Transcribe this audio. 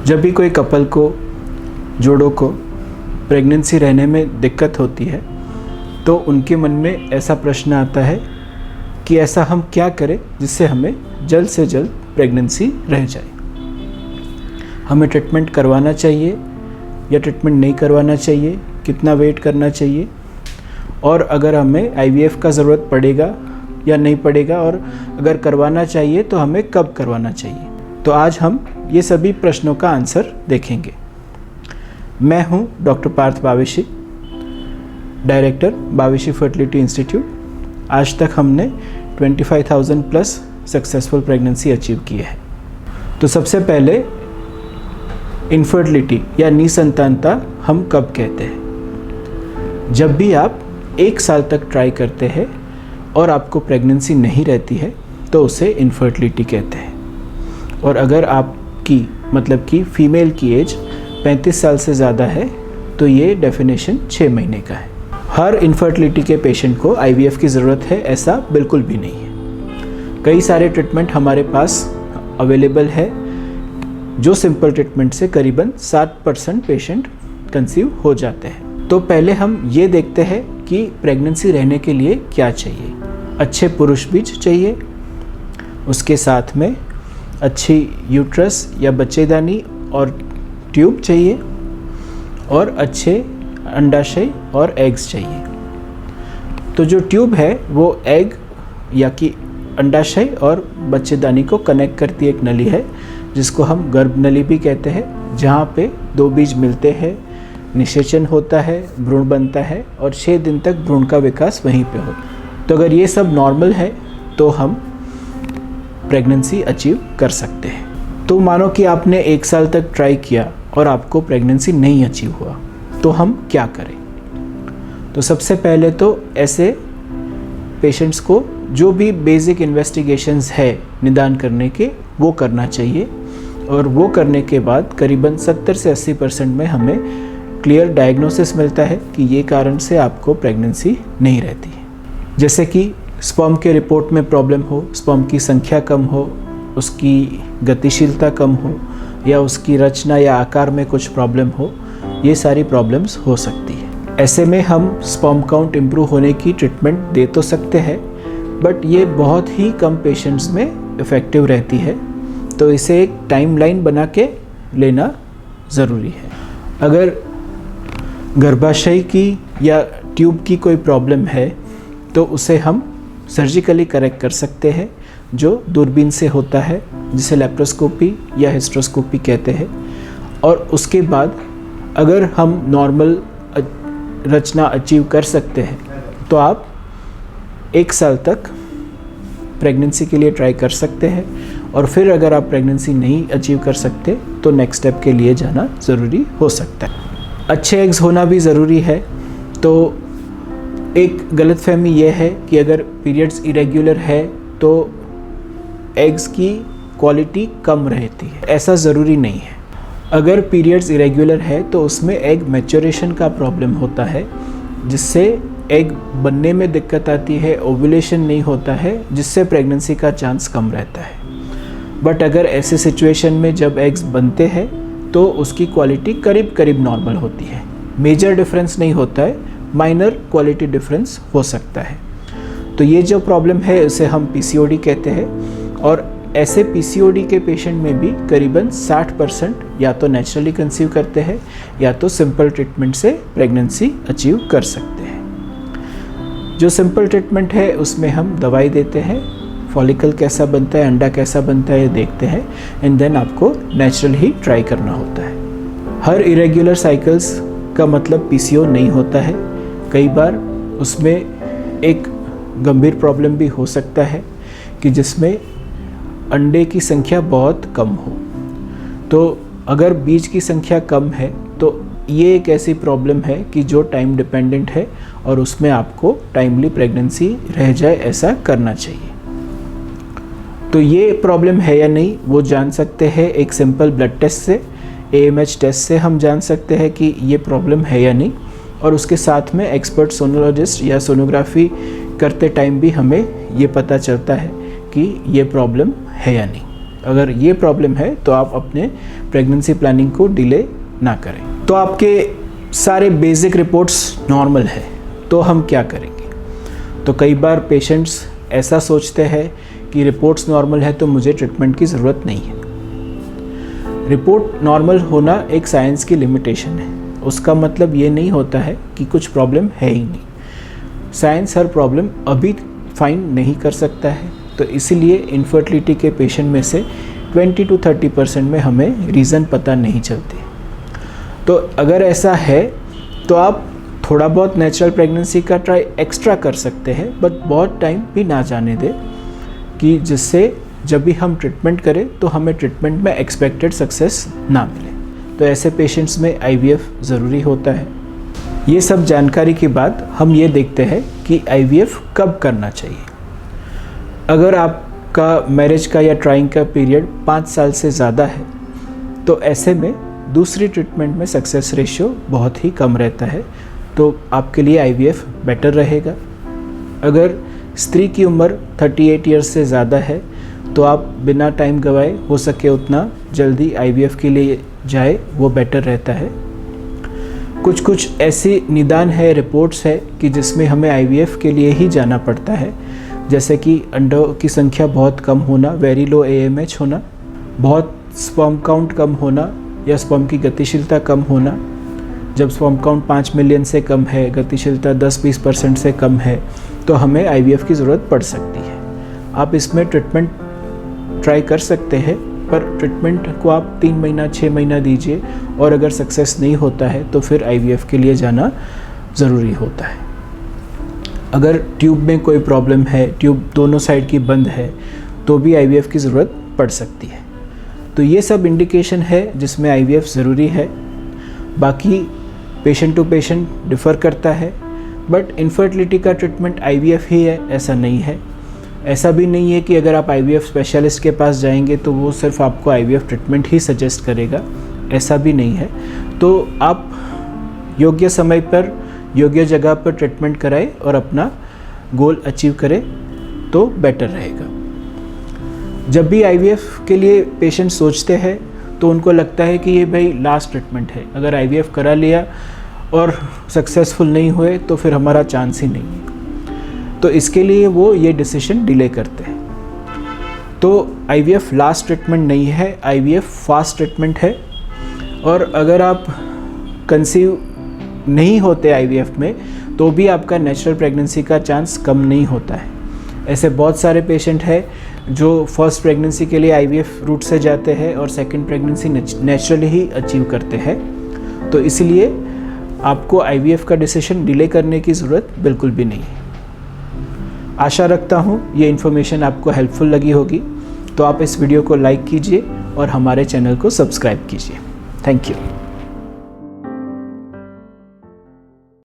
जब भी कोई कपल को, जोड़ों को प्रेगनेंसी रहने में दिक्कत होती है तो उनके मन में ऐसा प्रश्न आता है कि ऐसा हम क्या करें जिससे हमें जल्द से जल्द प्रेगनेंसी रह जाए। हमें ट्रीटमेंट करवाना चाहिए या ट्रीटमेंट नहीं करवाना चाहिए, कितना वेट करना चाहिए, और अगर हमें आईवीएफ का ज़रूरत पड़ेगा या नहीं पड़ेगा, और अगर करवाना चाहिए तो हमें कब करवाना चाहिए। तो आज हम ये सभी प्रश्नों का आंसर देखेंगे। मैं हूँ doctor Parth Baveshi, director Baveshi fertility institute. आज तक हमने 25,000 प्लस सक्सेसफुल प्रेगनेंसी अचीव किए हैं। तो सबसे पहले इनफर्टिलिटी या निसंतानता हम कब कहते हैं? जब भी आप 1 साल तक ट्राई करते हैं और आपको प्रेगनेंसी नहीं रहती है तो उसे इनफर्टिलिटी कहते हैं। और अगर आपकी मतलब कि फीमेल की एज 35 साल से ज़्यादा है तो ये डेफिनेशन 6 महीने का है। हर इनफर्टिलिटी के पेशेंट को आईवीएफ की ज़रूरत है ऐसा बिल्कुल भी नहीं है। कई सारे ट्रीटमेंट हमारे पास अवेलेबल है जो सिंपल ट्रीटमेंट से करीबन 60% पेशेंट कंसीव हो जाते हैं। तो पहले हम ये देखते हैं कि प्रेगनेंसी रहने के लिए क्या चाहिए। अच्छे पुरुष बीज चाहिए, उसके साथ में अच्छी यूट्रस या बच्चेदानी और ट्यूब चाहिए, और अच्छे अंडाशय और एग्स चाहिए। तो जो ट्यूब है वो एग या कि अंडाशय और बच्चेदानी को कनेक्ट करती एक नली है जिसको हम गर्भ नली भी कहते हैं, जहाँ पे 2 बीज मिलते हैं, निषेचन होता है, भ्रूण बनता है और 6 दिन तक भ्रूण का विकास वहीं पे हो। तो अगर ये सब नॉर्मल है तो हम प्रेगनेंसी अचीव कर सकते हैं। तो मानो कि आपने 1 साल तक ट्राई किया और आपको प्रेगनेंसी नहीं अचीव हुआ, तो हम क्या करें? तो सबसे पहले तो ऐसे पेशेंट्स को जो भी बेसिक इन्वेस्टिगेशंस है निदान करने के वो करना चाहिए, और वो करने के बाद करीबन 70 से 80% में हमें क्लियर डायग्नोसिस मिलता है कि ये कारण से आपको प्रेगनेंसी नहीं रहती है। जैसे कि स्पर्म के रिपोर्ट में प्रॉब्लम हो, स्पर्म की संख्या कम हो, उसकी गतिशीलता कम हो, या उसकी रचना या आकार में कुछ प्रॉब्लम हो, ये सारी प्रॉब्लम्स हो सकती है। ऐसे में हम स्पर्म काउंट इम्प्रूव होने की ट्रीटमेंट दे तो सकते हैं, बट ये बहुत ही कम पेशेंट्स में इफ़ेक्टिव रहती है। तो इसे एक टाइमलाइन बना के लेना ज़रूरी है। अगर गर्भाशय की या ट्यूब की कोई प्रॉब्लम है तो उसे हम सर्जिकली करेक्ट कर सकते हैं, जो दूरबीन से होता है, जिसे लेप्रोस्कोपी या हिस्ट्रोस्कोपी कहते हैं। और उसके बाद अगर हम नॉर्मल रचना अचीव कर सकते हैं तो आप 1 साल तक प्रेगनेंसी के लिए ट्राई कर सकते हैं, और फिर अगर आप प्रेगनेंसी नहीं अचीव कर सकते तो नेक्स्ट स्टेप के लिए जाना ज़रूरी हो सकता है। अच्छे एग्स होना भी ज़रूरी है। तो एक गलतफहमी यह है कि अगर पीरियड्स इरेगुलर है तो एग्स की क्वालिटी कम रहती है। ऐसा ज़रूरी नहीं है। अगर पीरियड्स इरेगुलर है तो उसमें एग मैच्योरेशन का प्रॉब्लम होता है, जिससे एग बनने में दिक्कत आती है, ओव्यूलेशन नहीं होता है, जिससे प्रेगनेंसी का चांस कम रहता है। बट अगर ऐसे सिचुएशन में जब एग्स बनते हैं तो उसकी क्वालिटी करीब करीब नॉर्मल होती है। मेजर डिफरेंस नहीं होता है, माइनर क्वालिटी डिफरेंस हो सकता है। तो ये जो प्रॉब्लम है उसे हम पीसीओडी कहते हैं, और ऐसे पीसीओडी के पेशेंट में भी करीबन 60% या तो नेचुरली कंसीव करते हैं या तो सिंपल ट्रीटमेंट से प्रेगनेंसी अचीव कर सकते हैं। जो सिंपल ट्रीटमेंट है उसमें हम दवाई देते हैं, फॉलिकल कैसा बनता है, अंडा कैसा बनता है ये देखते हैं, एंड देन आपको नेचुरल ही ट्राई करना होता है। हर इरेगुलर साइकिल्स का मतलब पीसीओ नहीं होता है। कई बार उसमें एक गंभीर प्रॉब्लम भी हो सकता है कि जिसमें अंडे की संख्या बहुत कम हो। तो अगर बीज की संख्या कम है तो ये एक ऐसी प्रॉब्लम है कि जो टाइम डिपेंडेंट है, और उसमें आपको टाइमली प्रेगनेंसी रह जाए ऐसा करना चाहिए। तो ये प्रॉब्लम है या नहीं वो जान सकते हैं एक सिंपल ब्लड टेस्ट से, AMH टेस्ट से हम जान सकते हैं कि ये प्रॉब्लम है या नहीं। और उसके साथ में एक्सपर्ट सोनोलॉजिस्ट या सोनोग्राफी करते टाइम भी हमें ये पता चलता है कि ये प्रॉब्लम है या नहीं। अगर ये प्रॉब्लम है तो आप अपने प्रेगनेंसी प्लानिंग को डिले ना करें। तो आपके सारे बेसिक रिपोर्ट्स नॉर्मल है, तो हम क्या करेंगे? तो कई बार पेशेंट्स ऐसा सोचते हैं कि रिपोर्ट्स नॉर्मल है तो मुझे ट्रीटमेंट की ज़रूरत नहीं है। रिपोर्ट नॉर्मल होना एक साइंस की लिमिटेशन है, उसका मतलब ये नहीं होता है कि कुछ प्रॉब्लम है ही नहीं। साइंस हर प्रॉब्लम अभी फाइंड नहीं कर सकता है, तो इसीलिए इनफर्टिलिटी के पेशेंट में से 20 to 30% में हमें रीज़न पता नहीं चलते। तो अगर ऐसा है तो आप थोड़ा बहुत नेचुरल प्रेगनेंसी का ट्राई एक्स्ट्रा कर सकते हैं, बट बहुत टाइम भी ना जाने दें कि जिससे जब भी हम ट्रीटमेंट करें तो हमें ट्रीटमेंट में एक्सपेक्टेड सक्सेस ना मिले। तो ऐसे पेशेंट्स में IVF ज़रूरी होता है। ये सब जानकारी के बाद हम ये देखते हैं कि IVF कब करना चाहिए। अगर आपका मैरिज का या ट्राइंग का पीरियड 5 साल से ज़्यादा है तो ऐसे में दूसरी ट्रीटमेंट में सक्सेस रेशियो बहुत ही कम रहता है, तो आपके लिए IVF बेटर रहेगा। अगर स्त्री की उम्र 38 ईयर्स से ज़्यादा है तो आप बिना टाइम गवाए हो सके उतना जल्दी IVF के लिए जाए, वो बेटर रहता है। कुछ ऐसी निदान है, रिपोर्ट्स है कि जिसमें हमें IVF के लिए ही जाना पड़ता है, जैसे कि अंडों की संख्या बहुत कम होना, वेरी लो AMH होना, बहुत स्पर्म काउंट कम होना या स्पर्म की गतिशीलता कम होना। जब स्पर्म काउंट 5 मिलियन से कम है, गतिशीलता 10-20% से कम है, तो हमें IVF की ज़रूरत पड़ सकती है। आप इसमें ट्रीटमेंट ट्राई कर सकते हैं, पर ट्रीटमेंट को आप 3 महीना 6 महीना दीजिए, और अगर सक्सेस नहीं होता है तो फिर IVF के लिए जाना ज़रूरी होता है। अगर ट्यूब में कोई प्रॉब्लम है, ट्यूब दोनों साइड की बंद है, तो भी IVF की ज़रूरत पड़ सकती है। तो ये सब इंडिकेशन है जिसमें IVF ज़रूरी है। बाकी पेशेंट टू पेशेंट डिफ़र करता है, बट इनफर्टिलिटी का ट्रीटमेंट IVF ही है ऐसा नहीं है। ऐसा भी नहीं है कि अगर आप IVF स्पेशलिस्ट के पास जाएंगे तो वो सिर्फ आपको IVF ट्रीटमेंट ही सजेस्ट करेगा, ऐसा भी नहीं है। तो आप योग्य समय पर योग्य जगह पर ट्रीटमेंट कराएं और अपना गोल अचीव करें तो बेटर रहेगा। जब भी IVF के लिए पेशेंट सोचते हैं तो उनको लगता है कि ये भाई लास्ट ट्रीटमेंट है, अगर IVF करा लिया और सक्सेसफुल नहीं हुए तो फिर हमारा चांस ही नहीं है, तो इसके लिए वो ये डिसीजन डिले करते हैं। तो IVF लास्ट ट्रीटमेंट नहीं है, IVF फास्ट ट्रीटमेंट है। और अगर आप कंसीव नहीं होते IVF में तो भी आपका नेचुरल प्रेगनेंसी का चांस कम नहीं होता है। ऐसे बहुत सारे पेशेंट हैं जो फर्स्ट प्रेगनेंसी के लिए IVF रूट से जाते हैं और सेकंड प्रेगनेंसी नेचुरली ही अचीव करते हैं। तो इसलिए आपको IVF का डिसीजन डिले करने की ज़रूरत बिल्कुल भी नहीं है। आशा रखता हूँ ये इन्फॉर्मेशन आपको हेल्पफुल लगी होगी, तो आप इस वीडियो को लाइक कीजिए और हमारे चैनल को सब्सक्राइब कीजिए। Thank you.